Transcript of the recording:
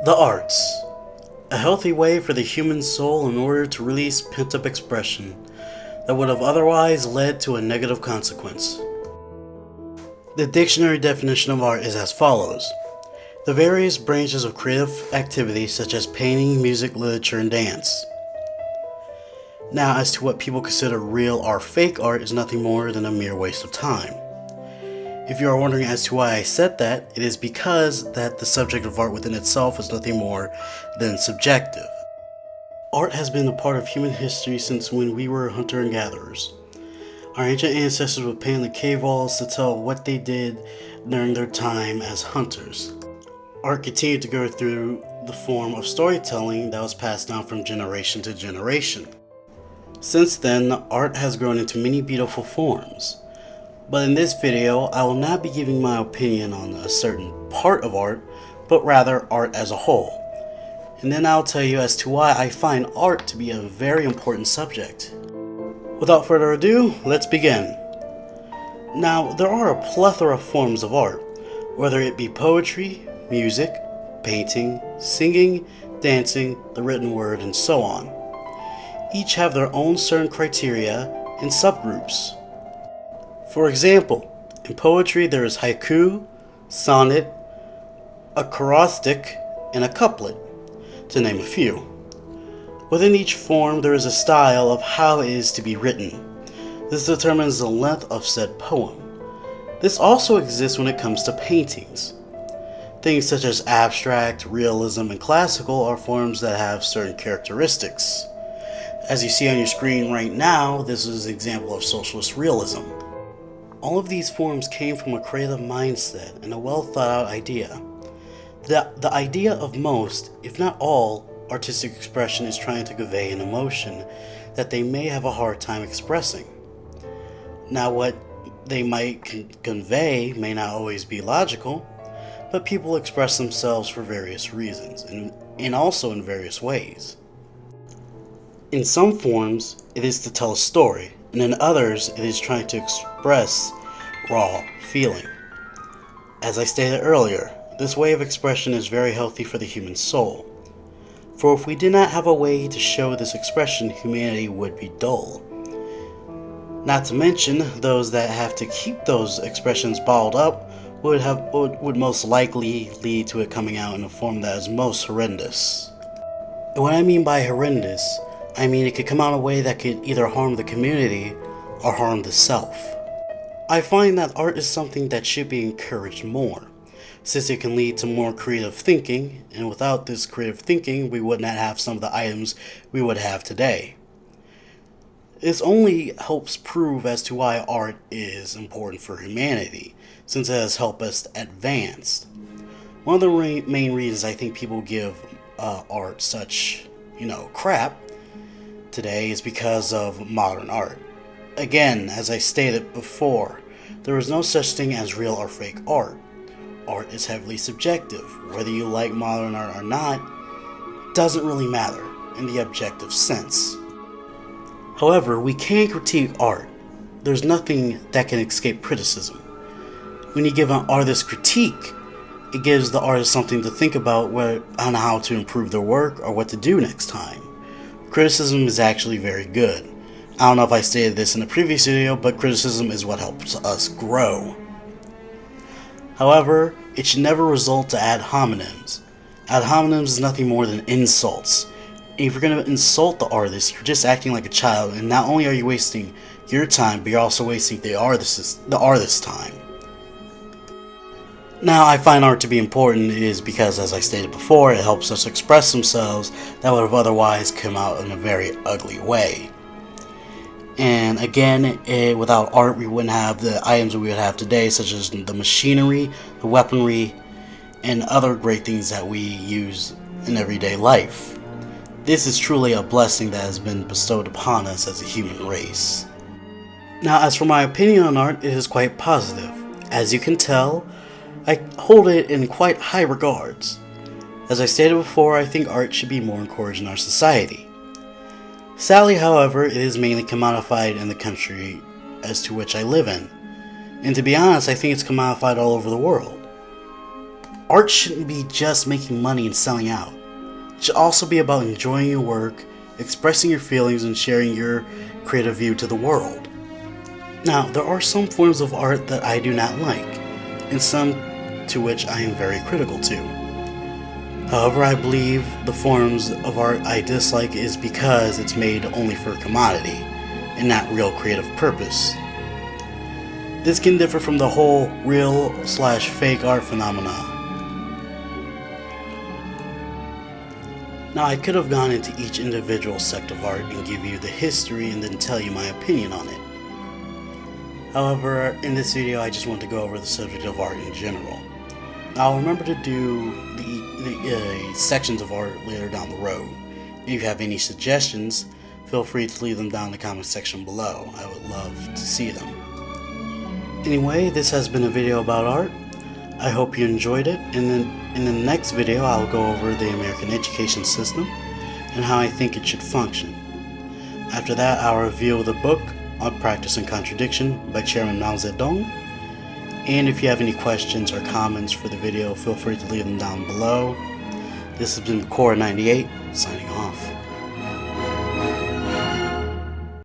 The arts. A healthy way for the human soul in order to release pent-up expression that would have otherwise led to a negative consequence. The dictionary definition of art is as follows: the various branches of creative activity such as painting, music, literature, and dance. Now, as to what people consider real or fake art is nothing more than a mere waste of time. If you are wondering as to why I said that, it is because that the subject of art within itself is nothing more than subjective. Art has been a part of human history since when we were hunter and gatherers. Our ancient ancestors would paint the cave walls to tell what they did during their time as hunters. Art continued to go through the form of storytelling that was passed down from generation to generation. Since then, art has grown into many beautiful forms. But in this video, I will not be giving my opinion on a certain part of art, but rather art as a whole. And then I'll tell you as to why I find art to be a very important subject. Without further ado, let's begin. Now, there are a plethora of forms of art, whether it be poetry, music, painting, singing, dancing, the written word, and so on. Each have their own certain criteria and subgroups. For example, in poetry there is haiku, sonnet, acrostic, and a couplet, to name a few. Within each form there is a style of how it is to be written. This determines the length of said poem. This also exists when it comes to paintings. Things such as abstract, realism, and classical are forms that have certain characteristics. As you see on your screen right now, this is an example of socialist realism. All of these forms came from a creative mindset and a well thought out idea. The idea of most, if not all, artistic expression is trying to convey an emotion that they may have a hard time expressing. Now, what they might convey may not always be logical, but people express themselves for various reasons and also in various ways. In some forms, it is to tell a story, and in others, it is trying to express raw feeling. As I stated earlier, this way of expression is very healthy for the human soul. For if we did not have a way to show this expression, humanity would be dull. Not to mention, those that have to keep those expressions bottled up would most likely lead to it coming out in a form that is most horrendous. And what I mean by horrendous, I mean it could come out in a way that could either harm the community or harm the self. I find that art is something that should be encouraged more, since it can lead to more creative thinking, and without this creative thinking, we would not have some of the items we would have today. This only helps prove as to why art is important for humanity, since it has helped us advance. One of the main reasons I think people give art such, crap today is because of modern art. Again, as I stated before, there is no such thing as real or fake art. Art is heavily subjective. Whether you like modern art or not doesn't really matter in the objective sense. However, we can critique art. There's nothing that can escape criticism. When you give an artist critique, it gives the artist something to think about on how to improve their work or what to do next time. Criticism is actually very good. I don't know if I stated this in a previous video, but criticism is what helps us grow. However, it should never result to ad hominems. Ad hominems is nothing more than insults. If you're going to insult the artist, you're just acting like a child, and not only are you wasting your time, but you're also wasting the artist's time. Now, I find art to be important is because, as I stated before, it helps us express themselves that would have otherwise come out in a very ugly way. And again, without art, we wouldn't have the items that we would have today, such as the machinery, the weaponry, and other great things that we use in everyday life. This is truly a blessing that has been bestowed upon us as a human race. Now, as for my opinion on art, it is quite positive. As you can tell, I hold it in quite high regards. As I stated before, I think art should be more encouraged in our society. Sadly, however, it is mainly commodified in the country as to which I live in. And to be honest, I think it's commodified all over the world. art shouldn't be just making money and selling out. It should also be about enjoying your work, expressing your feelings, and sharing your creative view to the world. Now, there are some forms of art that I do not like, and some to which I am very critical to. However, I believe the forms of art I dislike is because it's made only for commodity, and not real creative purpose. This can differ from the whole real/fake art phenomena. Now, I could have gone into each individual sect of art and give you the history and then tell you my opinion on it. However, in this video I just want to go over the subject of art in general. Now, I'll remember to do the sections of art later down the road. If you have any suggestions, feel free to leave them down in the comment section below. I would love to see them. Anyway, this has been a video about art. I hope you enjoyed it, and then in the next video I'll go over the American education system and how I think it should function. After that, I'll review the book on Practice and Contradiction by Chairman Mao Zedong. And if you have any questions or comments for the video, feel free to leave them down below. This has been Core98, signing off.